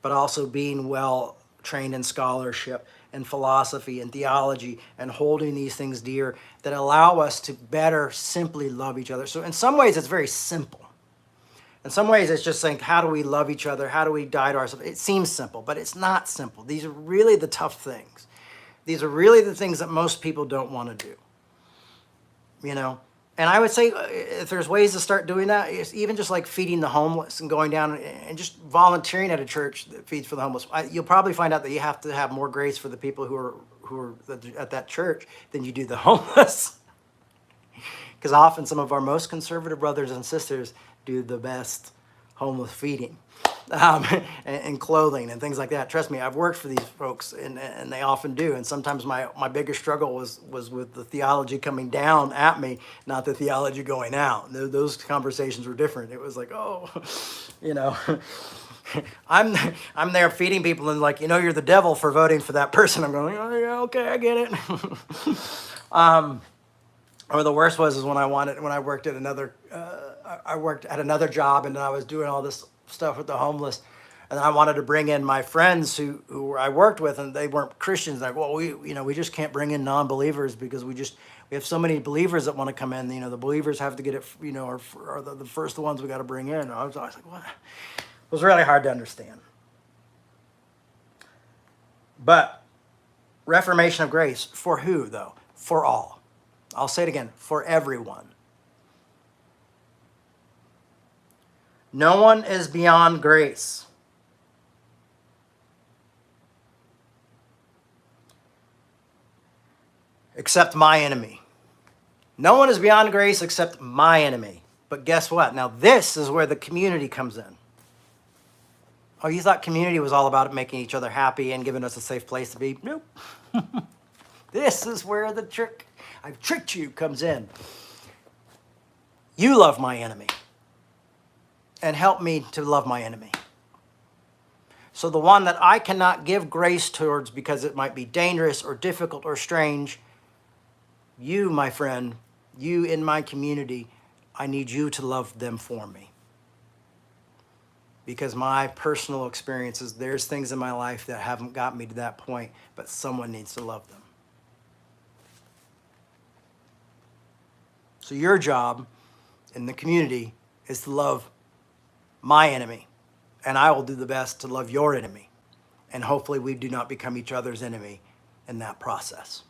but also being well trained in scholarship and philosophy and theology and holding these things dear that allow us to better simply love each other. So in some ways, it's very simple. In some ways, it's just saying, how do we love each other? How do we die to ourselves? It seems simple, but it's not simple. These are really the tough things. These are really the things that most people don't want to do. You know? And I would say if there's ways to start doing that, it's even just like feeding the homeless and going down and just volunteering at a church that feeds for the homeless. You'll probably find out that you have to have more grace for the people who are at that church than you do the homeless. Because often some of our most conservative brothers and sisters do the best homeless feeding and clothing and things like that. Trust me, I've worked for these folks, and they often do. And sometimes my biggest struggle was with the theology coming down at me, not the theology going out. Those conversations were different. It was like, oh, you know, I'm there feeding people and like, you know, you're the devil for voting for that person. I'm going, oh yeah, okay, I get it. Or the worst was when I worked at another job, and I was doing all this stuff with the homeless, and I wanted to bring in my friends who I worked with, and they weren't Christians. Like, well, we just can't bring in non-believers because we have so many believers that want to come in. You know, the believers have to get it. You know, or the first ones we got to bring in. I was like, what? It was really hard to understand. But reformation of grace for who though? For all. I'll say it again, for everyone. No one is beyond grace. Except my enemy. No one is beyond grace except my enemy. But guess what? Now this is where the community comes in. Oh, you thought community was all about making each other happy and giving us a safe place to be? Nope. This is where the trick, I've tricked you, comes in. You love my enemy and help me to love my enemy. So the one that I cannot give grace towards because it might be dangerous or difficult or strange, you, my friend, you in my community, I need you to love them for me. Because my personal experiences, there's things in my life that haven't got me to that point, but someone needs to love them. So your job in the community is to love my enemy, and I will do the best to love your enemy. And hopefully we do not become each other's enemy in that process.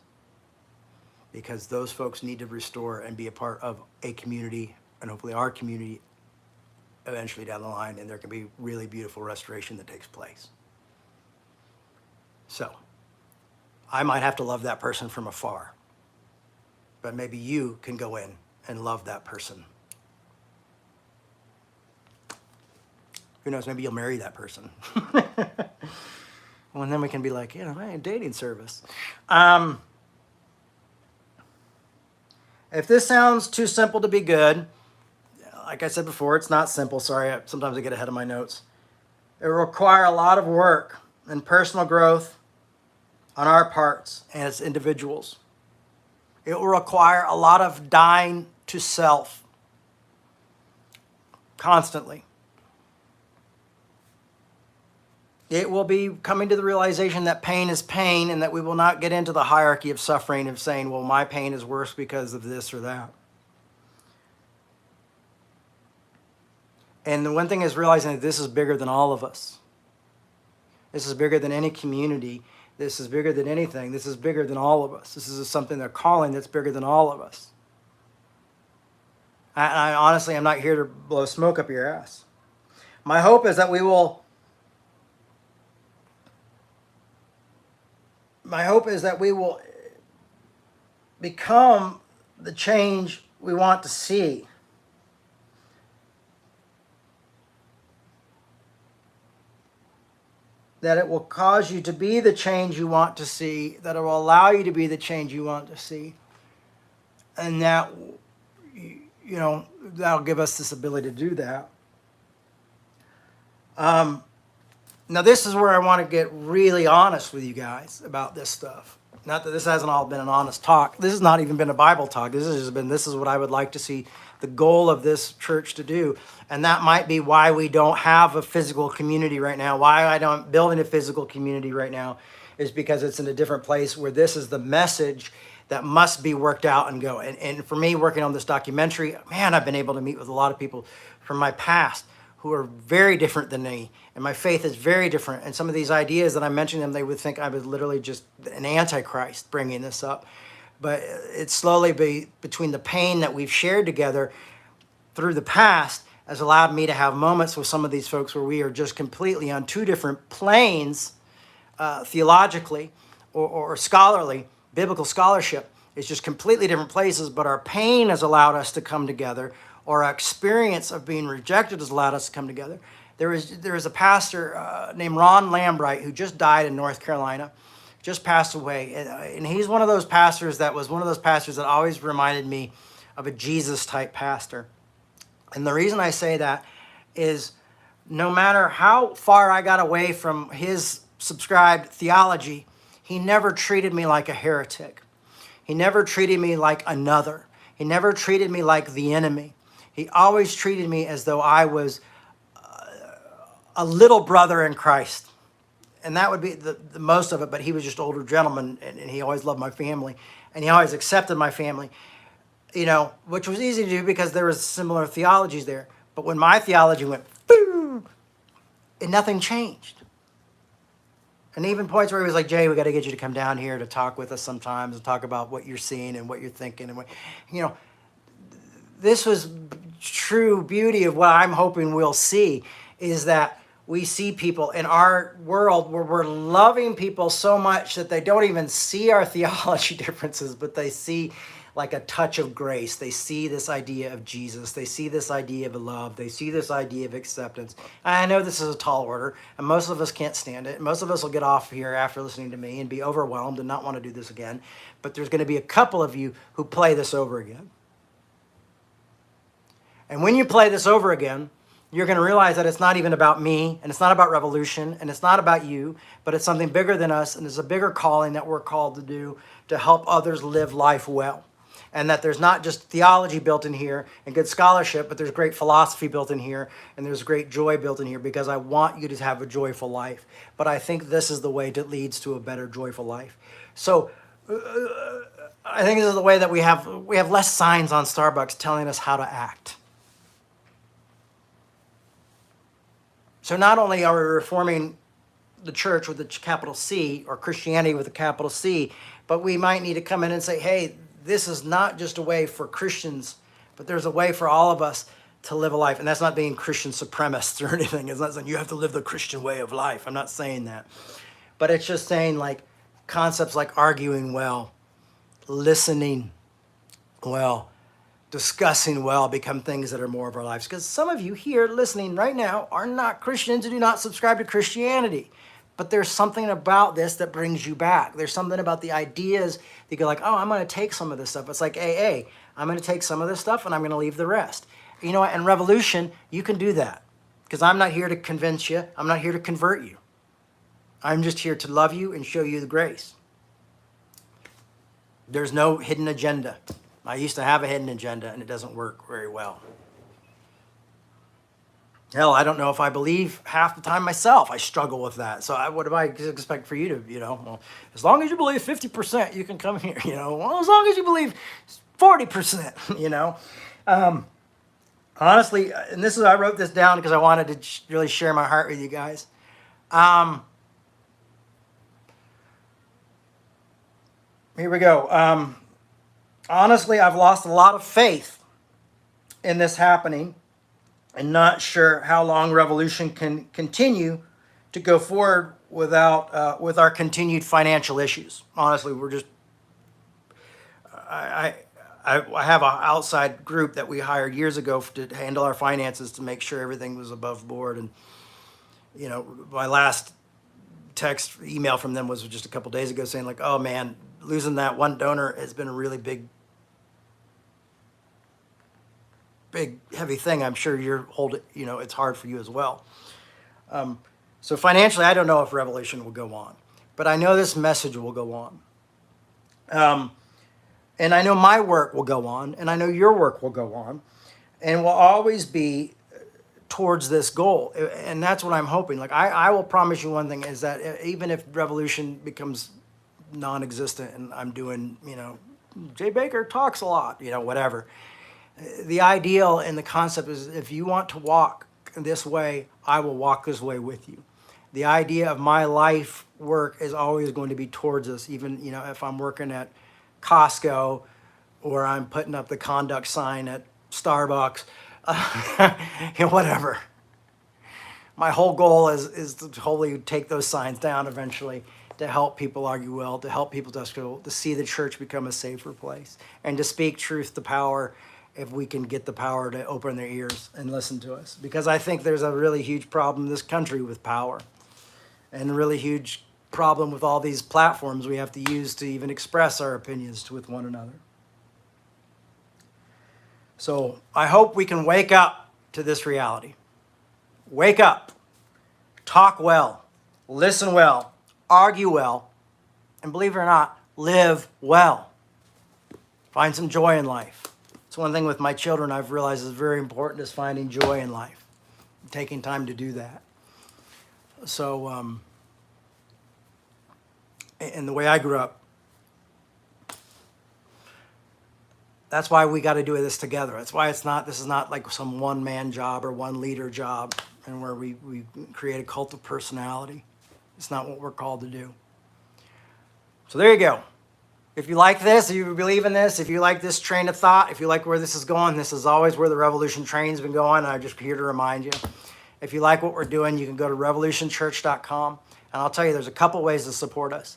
Because those folks need to restore and be a part of a community, and hopefully our community eventually down the line, and there can be really beautiful restoration that takes place. So, I might have to love that person from afar, but maybe you can go in and love that person. Who knows, maybe you'll marry that person. Well, and then we can be like, hey, dating service. If this sounds too simple to be good, like I said before, it's not simple. Sorry, sometimes I get ahead of my notes. It will require a lot of work and personal growth on our parts and as individuals. It will require a lot of dying to self constantly. It will be coming to the realization that pain is pain and that we will not get into the hierarchy of suffering of saying, well, my pain is worse because of this or that. And the one thing is realizing that this is bigger than all of us. This is bigger than any community. This is bigger than anything. This is bigger than all of us. This is something they're calling that's bigger than all of us. I honestly, I'm not here to blow smoke up your ass. My hope is that we will become the change we want to see. That it will cause you to be the change you want to see, that it will allow you to be the change you want to see. And that, that'll give us this ability to do that. Now, this is where I want to get really honest with you guys about this stuff. Not that this hasn't all been an honest talk. This has not even been a Bible talk. This is what I would like to see the goal of this church to do. And that might be why we don't have a physical community right now, why I don't building a physical community right now, is because it's in a different place where this is the message that must be worked out and go. And for me, working on this documentary, man, I've been able to meet with a lot of people from my past who are very different than me, and my faith is very different. And some of these ideas that I'm mentioning them, they would think I was literally just an antichrist bringing this up. But it's slowly between the pain that we've shared together through the past has allowed me to have moments with some of these folks where we are just completely on two different planes, theologically or scholarly. Biblical scholarship is just completely different places, but our pain has allowed us to come together, or our experience of being rejected has allowed us to come together. There is a pastor named Ron Lambright who just died in North Carolina, just passed away. And he's one of those pastors that always reminded me of a Jesus-type pastor. And the reason I say that is no matter how far I got away from his subscribed theology, he never treated me like a heretic. He never treated me like another. He never treated me like the enemy. He always treated me as though I was a little brother in Christ. And that would be the most of it, but he was just an older gentleman, and he always loved my family, and he always accepted my family, which was easy to do because there was similar theologies there. But when my theology went, boom, and nothing changed. And even points where he was like, Jay, we got to get you to come down here to talk with us sometimes and talk about what you're seeing and what you're thinking. And this was true beauty of what I'm hoping we'll see, is that we see people in our world where we're loving people so much that they don't even see our theology differences, but they see like a touch of grace. They see this idea of Jesus. They see this idea of love. They see this idea of acceptance. I know this is a tall order, and most of us can't stand it. Most of us will get off here after listening to me and be overwhelmed and not want to do this again. But there's going to be a couple of you who play this over again. And when you play this over again, you're going to realize that it's not even about me, and it's not about revolution, and it's not about you, but it's something bigger than us, and it's a bigger calling that we're called to do to help others live life well. And that there's not just theology built in here and good scholarship, but there's great philosophy built in here, and there's great joy built in here, because I want you to have a joyful life. But I think this is the way that leads to a better joyful life. So I think this is the way that we have less signs on Starbucks telling us how to act. So not only are we reforming the church with a capital C, or Christianity with a capital C, but we might need to come in and say, hey, this is not just a way for Christians, but there's a way for all of us to live a life. And that's not being Christian supremacists or anything. It's not saying you have to live the Christian way of life. I'm not saying that. But it's just saying, like, concepts like arguing well, listening well, discussing well become things that are more of our lives. Because some of you here listening right now are not Christians and do not subscribe to Christianity. But there's something about this that brings you back. There's something about the ideas that you're like, oh, I'm going to take some of this stuff. It's like AA. I'm going to take some of this stuff and I'm going to leave the rest. You know what? In Revolution, you can do that. Because I'm not here to convince you. I'm not here to convert you. I'm just here to love you and show you the grace. There's no hidden agenda. I used to have a hidden agenda, and it doesn't work very well. Hell, I don't know if I believe half the time myself. I struggle with that. So what do I expect for you to, well, as long as you believe 50%, you can come here, well, as long as you believe 40%, honestly, and I wrote this down because I wanted to really share my heart with you guys. Here we go. Honestly, I've lost a lot of faith in this happening, and not sure how long revolution can continue to go forward with our continued financial issues. Honestly, I have an outside group that we hired years ago to handle our finances, to make sure everything was above board. And my last email from them was just a couple days ago, saying like, oh man, losing that one donor has been a really big heavy thing. I'm sure it's hard for you as well. So financially, I don't know if revolution will go on, but I know this message will go on. And I know my work will go on, and I know your work will go on, and will always be towards this goal. And that's what I'm hoping. Like, I will promise you one thing, is that even if revolution becomes non-existent and I'm doing, Jay Baker talks a lot, whatever. The ideal and the concept is, if you want to walk this way, I will walk this way with you. The idea of my life work is always going to be towards us, even, if I'm working at Costco or I'm putting up the conduct sign at Starbucks, whatever. My whole goal is to totally take those signs down eventually, to help people argue well, to help people to see the church become a safer place, and to speak truth to power, if we can get the power to open their ears and listen to us. Because I think there's a really huge problem in this country with power, and a really huge problem with all these platforms we have to use to even express our opinions with one another. So I hope we can wake up to this reality. Wake up, talk well, listen well, argue well, and believe it or not, live well. Find some joy in life. It's one thing with my children I've realized is very important, is finding joy in life, taking time to do that. So, and the way I grew up, that's why we got to do this together. That's why this is not like some one-man job or one leader job, and where we create a cult of personality. It's not what we're called to do. So there you go. If you like this, if you believe in this, if you like this train of thought, if you like where this is going, this is always where the revolution train's been going. I'm just here to remind you. If you like what we're doing, you can go to revolutionchurch.com, and I'll tell you, there's a couple ways to support us.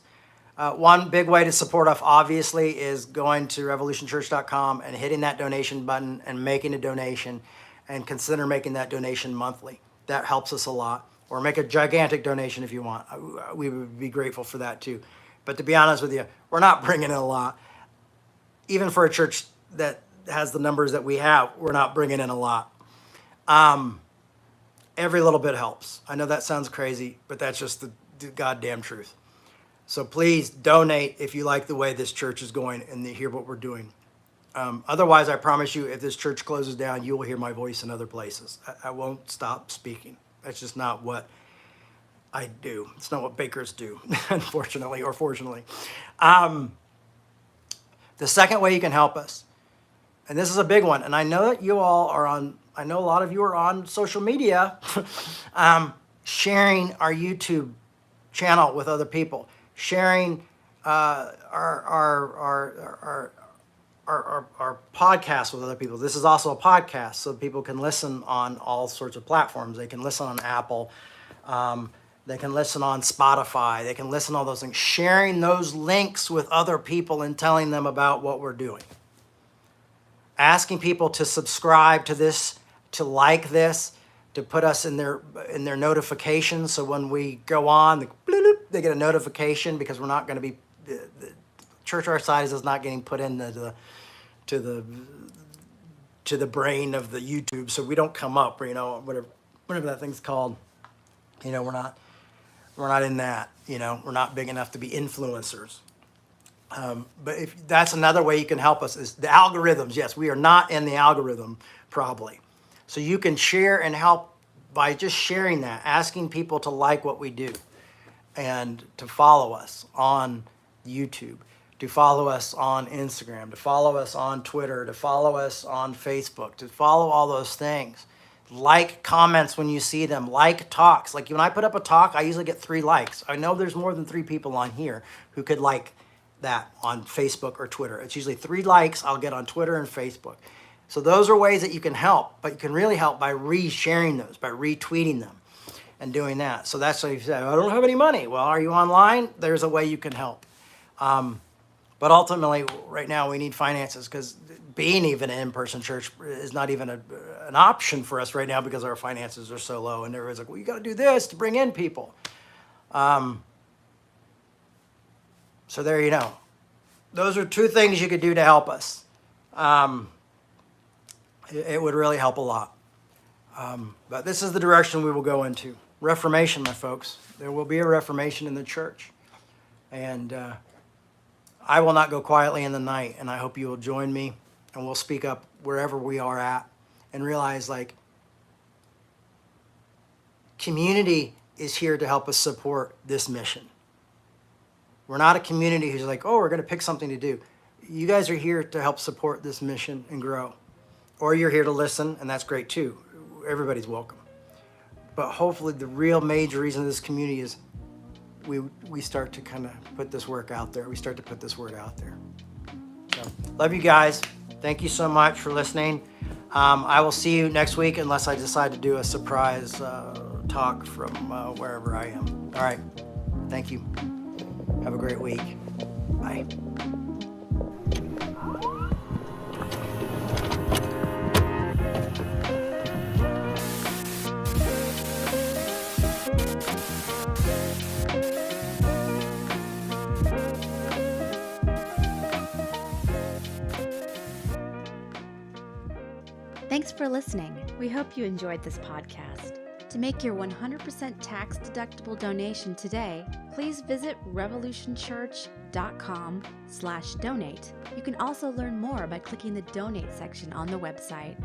One big way to support us, obviously, is going to revolutionchurch.com and hitting that donation button and making a donation, and consider making that donation monthly. That helps us a lot. Or make a gigantic donation if you want. We would be grateful for that too. But to be honest with you, we're not bringing in a lot. Even for a church that has the numbers that we have, we're not bringing in a lot. Every little bit helps. I know that sounds crazy, but that's just the goddamn truth. So please donate if you like the way this church is going and you hear what we're doing. Otherwise, I promise you, if this church closes down, you will hear my voice in other places. I won't stop speaking. That's just not what I do. It's not what bakers do, unfortunately or fortunately. The second way you can help us, and this is a big one, and I know that you all are on, I know a lot of you are on social media, sharing our YouTube channel with other people, sharing our podcast with other people. This is also a podcast, so people can listen on all sorts of platforms. They can listen on Apple. They can listen on Spotify. They can listen to all those things. Sharing those links with other people and telling them about what we're doing. Asking people to subscribe to this, to like this, to put us in their notifications. So when we go on, they get a notification, because we're not going to be, the church our size is not getting put in to the brain of the YouTube, so we don't come up, whatever that thing's called. We're not in that. We're not big enough to be influencers. But if that's another way you can help us, is the algorithms. Yes, we are not in the algorithm probably. So you can share and help by just sharing that, asking people to like what we do and to follow us on YouTube, to follow us on Instagram, to follow us on Twitter, to follow us on Facebook, to follow all those things. Like comments when you see them, like talks. Like when I put up a talk, I usually get 3 likes. I know there's more than 3 people on here who could like that on Facebook or Twitter. It's usually 3 likes I'll get on Twitter and Facebook. So those are ways that you can help, but you can really help by re-sharing those, by retweeting them and doing that. So that's what you say, I don't have any money. Well, are you online? There's a way you can help. But ultimately, right now, we need finances, because being even an in-person church is not even an option for us right now, because our finances are so low. And everybody's like, well, you got to do this to bring in people. So there you know. Those are 2 things you could do to help us. It would really help a lot. But this is the direction we will go into. Reformation, my folks. There will be a reformation in the church. And I will not go quietly in the night, and I hope you will join me, and we'll speak up wherever we are at and realize, community is here to help us support this mission. We're not a community who's like, oh, we're going to pick something to do. You guys are here to help support this mission and grow. Or you're here to listen, and that's great too. Everybody's welcome. But hopefully the real major reason of this community is we start to kind of put this work out there. We start to put this word out there. So, love you guys. Thank you so much for listening. I will see you next week, unless I decide to do a surprise talk from wherever I am. All right. Thank you. Have a great week. Bye. Thanks for listening. We hope you enjoyed this podcast. To make your 100% tax-deductible donation today, please visit revolutionchurch.com/donate. You can also learn more by clicking the donate section on the website.